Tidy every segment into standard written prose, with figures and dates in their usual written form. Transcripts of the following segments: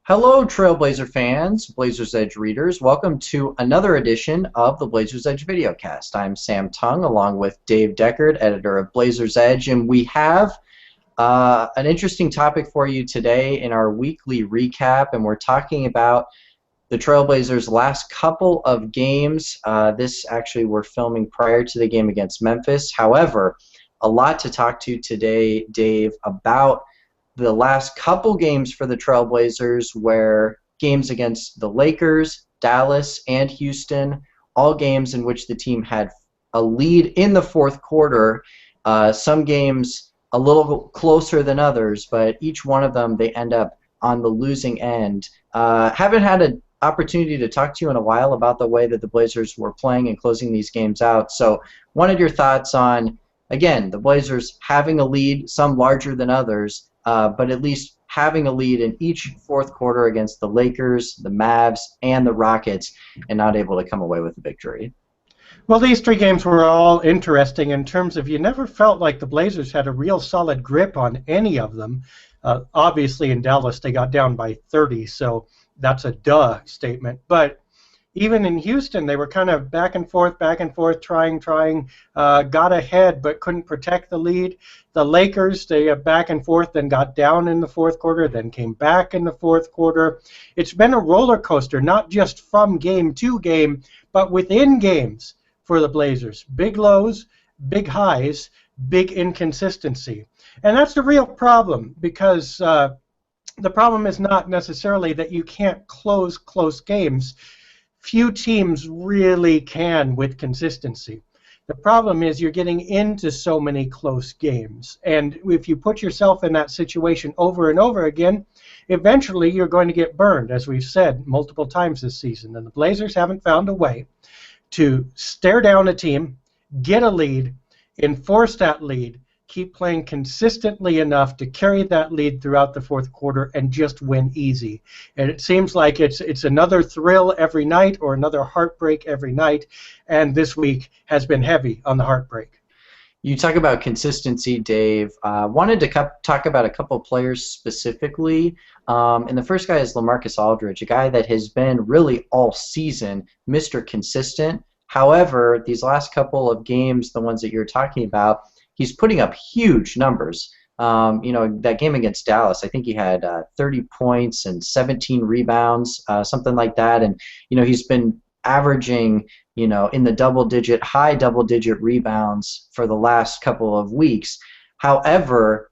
Hello, Trailblazer fans, Blazers Edge readers. Welcome to another edition of the Blazers Edge Videocast. I'm Sam Tongue, along with Dave Deckard, editor of Blazers Edge, and we have an interesting topic for you today in our weekly recap, and we're talking about the Trailblazers' last couple of games. This actually we're filming prior to the game against Memphis. However, a lot to talk to today, Dave, about the last couple games for the Trailblazers, where games against the Lakers, Dallas, and Houston, all games in which the team had a lead in the fourth quarter. Some games a little closer than others, but each one of them they end up on the losing end. Haven't had an opportunity to talk to you in a while about the way that the Blazers were playing and closing these games out. So wanted your thoughts on, again, the Blazers having a lead, some larger than others, but at least having a lead in each fourth quarter against the Lakers, the Mavs, and the Rockets, and not able to come away with a victory. Well, these three games were all interesting in terms of you never felt like the Blazers had a real solid grip on any of them. Obviously, in Dallas, they got down by 30, so that's a duh statement. But even in Houston, they were kind of back and forth, trying, got ahead but couldn't protect the lead. The Lakers, they back and forth, then got down in the fourth quarter, then came back in the fourth quarter. It's been a roller coaster, not just from game to game, but within games for the Blazers. Big lows, big highs, big inconsistency. And that's the real problem, because the problem is not necessarily that you can't close close games. Few teams really can with consistency. The problem is you're getting into so many close games, and if you put yourself in that situation over and over again, eventually you're going to get burned, as we've said multiple times this season. And the Blazers haven't found a way to stare down a team, get a lead, enforce that lead, keep playing consistently enough to carry that lead throughout the fourth quarter and just win easy. And it seems like it's another thrill every night or another heartbreak every night, and this week has been heavy on the heartbreak. You talk about consistency, Dave. Wanted to talk about a couple of players specifically, and the first guy is LaMarcus Aldridge, a guy that has been really all season Mr. Consistent. However, these last couple of games, the ones that you're talking about, he's putting up huge numbers. That game against Dallas, I think he had 30 points and 17 rebounds, something like that. And, he's been averaging, in the high double-digit rebounds for the last couple of weeks. However,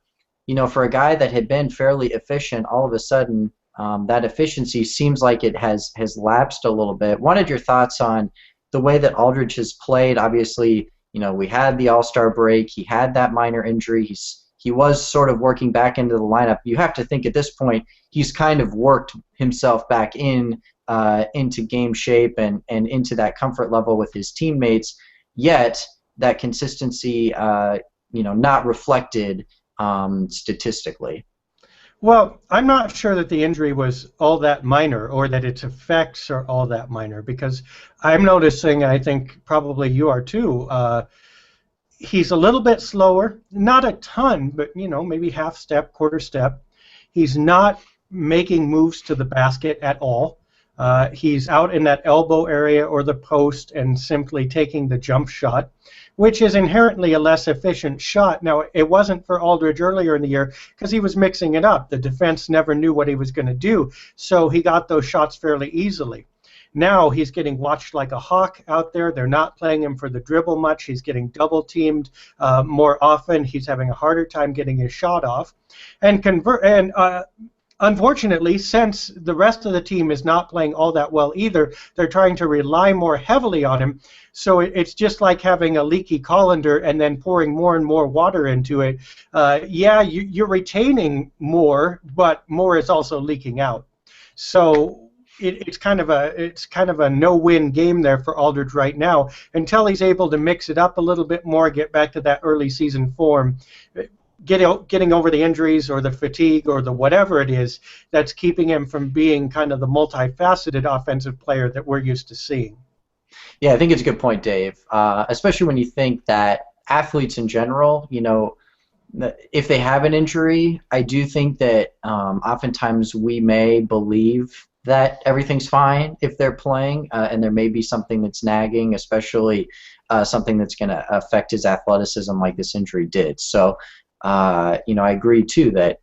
for a guy that had been fairly efficient, all of a sudden that efficiency seems like it has lapsed a little bit. Wanted your thoughts on the way that Aldridge has played. Obviously, we had the All-Star break. He had that minor injury. He was sort of working back into the lineup. You have to think at this point he's kind of worked himself back into game shape and into that comfort level with his teammates. Yet that consistency, not reflected statistically. Well, I'm not sure that the injury was all that minor or that its effects are all that minor, because I'm noticing, I think probably you are too, he's a little bit slower, not a ton, but maybe half step, quarter step. He's not making moves to the basket at all. He's out in that elbow area or the post and simply taking the jump shot, which is inherently a less efficient shot. Now, it wasn't for Aldridge earlier in the year because he was mixing it up. The defense never knew what he was going to do, so he got those shots fairly easily. Now he's getting watched like a hawk out there. They're not playing him for the dribble much. He's getting double-teamed more often. He's having a harder time getting his shot off. Unfortunately, since the rest of the team is not playing all that well either, they're trying to rely more heavily on him. So it's just like having a leaky colander and then pouring more and more water into it. You're retaining more, but more is also leaking out. So it's kind of a no-win game there for Aldridge right now until he's able to mix it up a little bit more, get back to that early season form. Getting over the injuries or the fatigue or the whatever it is that's keeping him from being kind of the multifaceted offensive player that we're used to seeing. Yeah, I think it's a good point, Dave, especially when you think that athletes in general, if they have an injury, I do think that oftentimes we may believe that everything's fine if they're playing, and there may be something that's nagging, especially something that's going to affect his athleticism like this injury did. So, I agree too that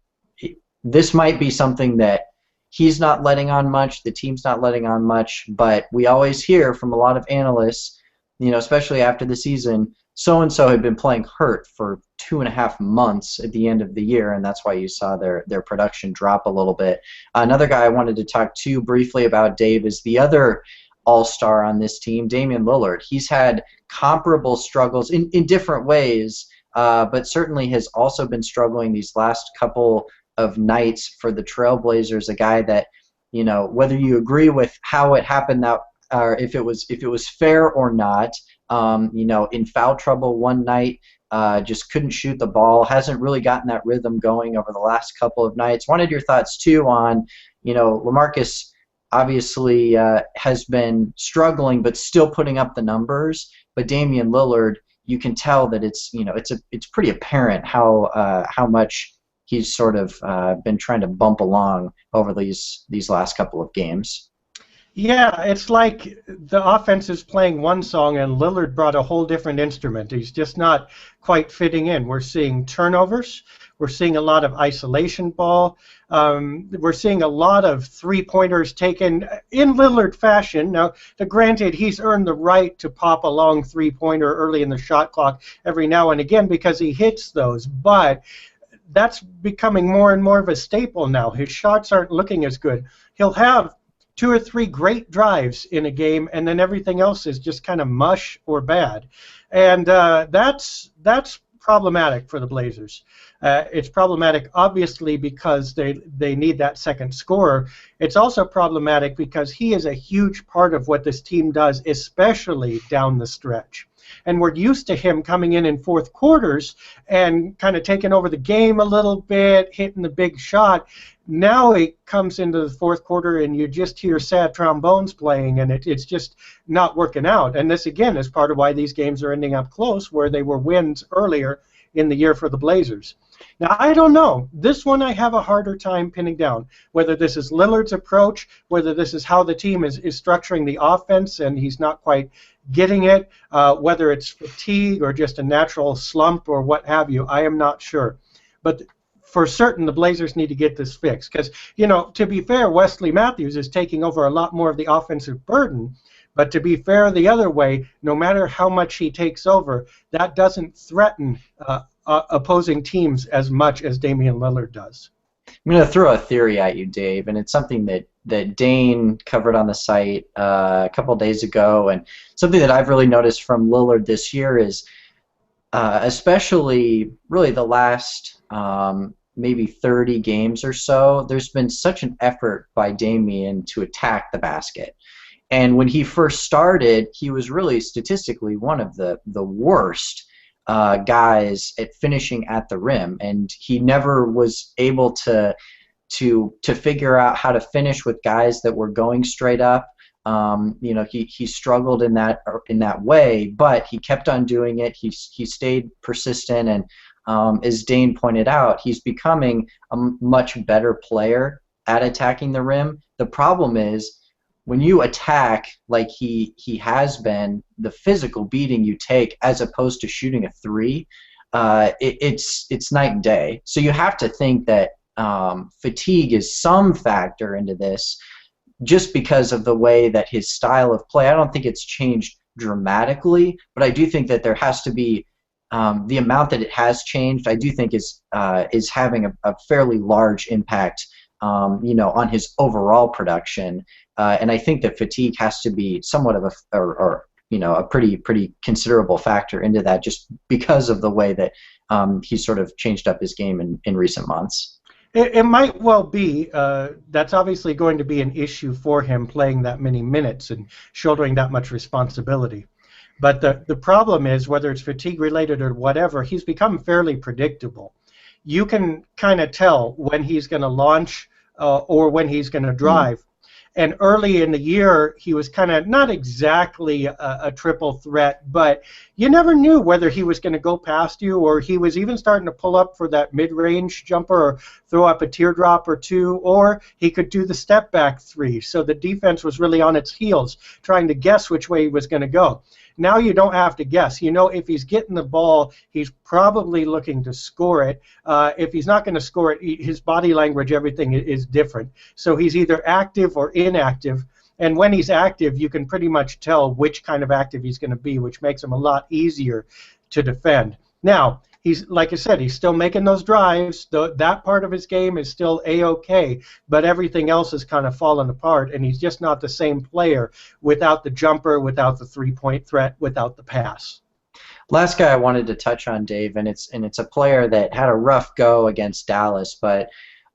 this might be something that he's not letting on much, the team's not letting on much, but we always hear from a lot of analysts, especially after the season, so-and-so had been playing hurt for 2.5 months at the end of the year, and that's why you saw their production drop a little bit. Another guy I wanted to talk to you briefly about, Dave, is the other all-star on this team, Damian Lillard. He's had comparable struggles in different ways, but certainly has also been struggling these last couple of nights for the Trailblazers, a guy that, whether you agree with how it happened, or if it was fair or not, in foul trouble one night, just couldn't shoot the ball, hasn't really gotten that rhythm going over the last couple of nights. Wanted your thoughts too on, LaMarcus obviously has been struggling but still putting up the numbers, but Damian Lillard, you can tell that it's pretty apparent how much he's sort of been trying to bump along over these last couple of games. Yeah, it's like the offense is playing one song and Lillard brought a whole different instrument. He's just not quite fitting in. We're seeing turnovers. We're seeing a lot of isolation ball. We're seeing a lot of three-pointers taken in Lillard fashion. Now, granted, he's earned the right to pop a long three-pointer early in the shot clock every now and again because he hits those, but that's becoming more and more of a staple now. His shots aren't looking as good. He'll have 2 or 3 great drives in a game, and then everything else is just kind of mush or bad. And that's problematic for the Blazers. It's problematic, obviously, because they need that second scorer. It's also problematic because he is a huge part of what this team does, especially down the stretch. And we're used to him coming in fourth quarters and kind of taking over the game a little bit, hitting the big shot. Now he comes into the fourth quarter and you just hear sad trombones playing, and it's just not working out. And this, again, is part of why these games are ending up close, where they were wins earlier in the year for the Blazers. Now, I don't know. This one I have a harder time pinning down, whether this is Lillard's approach, whether this is how the team is structuring the offense and he's not quite getting it, whether it's fatigue or just a natural slump or what have you. I am not sure. But for certain, the Blazers need to get this fixed because, to be fair, Wesley Matthews is taking over a lot more of the offensive burden. But to be fair the other way, no matter how much he takes over, that doesn't threaten opposing teams as much as Damian Lillard does. I'm going to throw a theory at you, Dave, and it's something that Dane covered on the site a couple days ago, and something that I've really noticed from Lillard this year is, especially really the last maybe 30 games or so, there's been such an effort by Damian to attack the basket. And when he first started, he was really statistically one of the worst guys at finishing at the rim, and he never was able to figure out how to finish with guys that were going straight up. He struggled in that way, but he kept on doing it. He stayed persistent, and as Dane pointed out, he's becoming a much better player at attacking the rim. The problem is, when you attack like he has been, the physical beating you take as opposed to shooting a three, it's night and day. So you have to think that fatigue is some factor into this, just because of the way that his style of play. I don't think it's changed dramatically, but I do think that there has to be the amount that it has changed. I do think is having a fairly large impact, on his overall production. And I think that fatigue has to be somewhat of a pretty considerable factor into that, just because of the way that he's sort of changed up his game in recent months. It might well be. That's obviously going to be an issue for him, playing that many minutes and shouldering that much responsibility. But the problem is, whether it's fatigue related or whatever, he's become fairly predictable. You can kind of tell when he's going to launch or when he's going to drive. And early in the year, he was kind of not exactly a triple threat, but you never knew whether he was going to go past you, or he was even starting to pull up for that mid-range jumper or throw up a teardrop or two, or he could do the step-back three. So the defense was really on its heels, trying to guess which way he was going to go. Now you don't have to guess. You know, if he's getting the ball, he's probably looking to score it. If he's not going to score it, his body language, everything is different. So he's either active or inactive. And when he's active, you can pretty much tell which kind of active he's going to be, which makes him a lot easier to defend. Now, he's, like I said, he's still making those drives. That part of his game is still A-OK, but everything else has kind of fallen apart, and he's just not the same player without the jumper, without the three-point threat, without the pass. Last guy I wanted to touch on, Dave, and it's a player that had a rough go against Dallas, but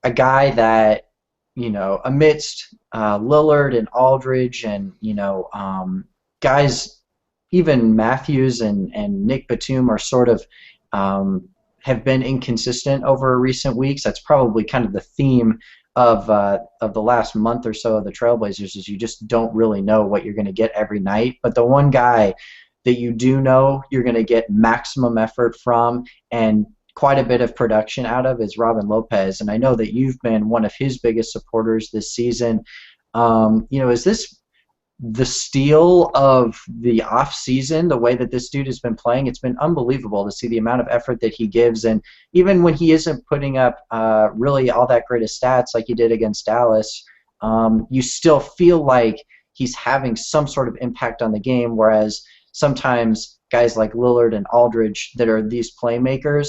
a guy that, you know, amidst Lillard and Aldridge and, you know, guys, even Matthews and Nick Batum are sort of have been inconsistent over recent weeks. That's probably kind of the theme of the last month or so of the Trailblazers, is you just don't really know what you're going to get every night. But the one guy that you do know you're going to get maximum effort from and quite a bit of production out of is Robin Lopez. And I know that you've been one of his biggest supporters this season. You know, is this the steal of the off season, the way that this dude has been playing? It's been unbelievable to see the amount of effort that he gives, and even when he isn't putting up really all that great of stats like he did against Dallas, you still feel like he's having some sort of impact on the game, whereas sometimes guys like Lillard and Aldridge that are these playmakers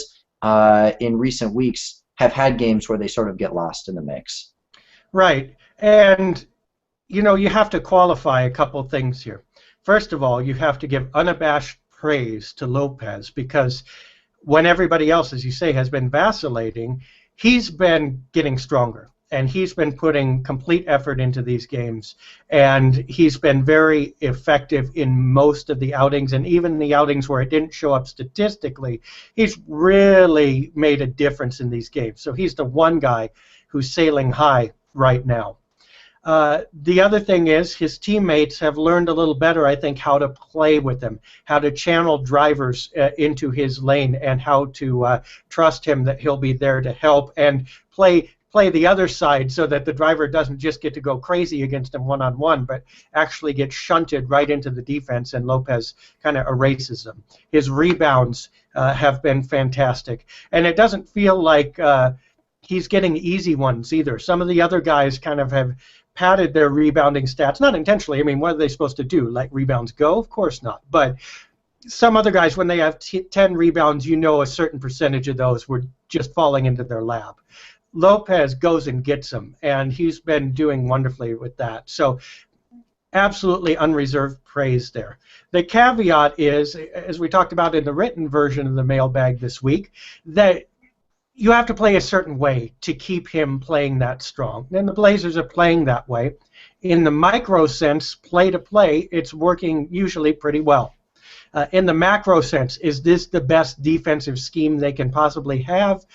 in recent weeks have had games where they sort of get lost in the mix. Right, and you know, you have to qualify a couple things here. First of all, you have to give unabashed praise to Lopez, because when everybody else, as you say, has been vacillating, he's been getting stronger, and he's been putting complete effort into these games, and he's been very effective in most of the outings, and even the outings where it didn't show up statistically, he's really made a difference in these games. So he's the one guy who's sailing high right now. The other thing is his teammates have learned a little better, I think, how to play with him, how to channel drivers into his lane, and how to trust him that he'll be there to help and play the other side, so that the driver doesn't just get to go crazy against him one-on-one, but actually get shunted right into the defense, and Lopez kind of erases them. His rebounds have been fantastic, and it doesn't feel like he's getting easy ones either. Some of the other guys kind of have padded their rebounding stats, not intentionally. I mean, what are they supposed to do? Let rebounds go? Of course not. But some other guys, when they have 10 rebounds, you know a certain percentage of those were just falling into their lap. Lopez goes and gets them, and he's been doing wonderfully with that. So absolutely unreserved praise there. The caveat is, as we talked about in the written version of the mailbag this week, that you have to play a certain way to keep him playing that strong. And the Blazers are playing that way. In the micro sense, play to play, it's working usually pretty well. In the macro sense, is this the best defensive scheme they can possibly have?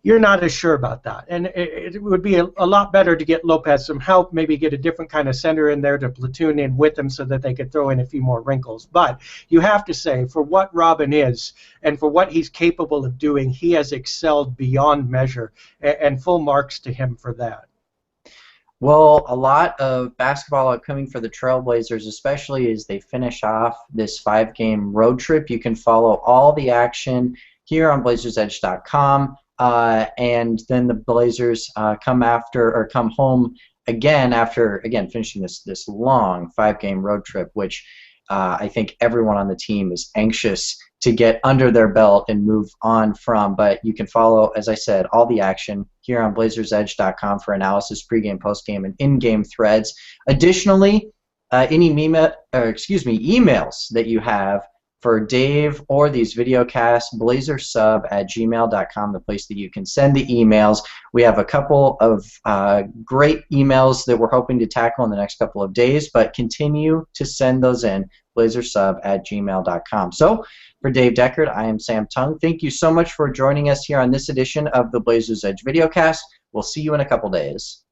You're not as sure about that. And it would be a lot better to get Lopez some help, maybe get a different kind of center in there to platoon in with him so that they could throw in a few more wrinkles. But you have to say, for what Robin is and for what he's capable of doing, he has excelled beyond measure, and full marks to him for that. Well, a lot of basketball upcoming for the Trailblazers, especially as they finish off this 5-game road trip. You can follow all the action here on BlazersEdge.com. And then the Blazers come home again after finishing this long 5-game road trip, which I think everyone on the team is anxious to get under their belt and move on from. But you can follow, as I said, all the action here on BlazersEdge.com for analysis, pregame, postgame, and in-game threads. Additionally, any emails that you have for Dave or these videocasts, blazersub@gmail.com, the place that you can send the emails. We have a couple of great emails that we're hoping to tackle in the next couple of days, but continue to send those in, blazersub@gmail.com. So, for Dave Deckard, I am Sam Tongue. Thank you so much for joining us here on this edition of the Blazers Edge Videocast. We'll see you in a couple days.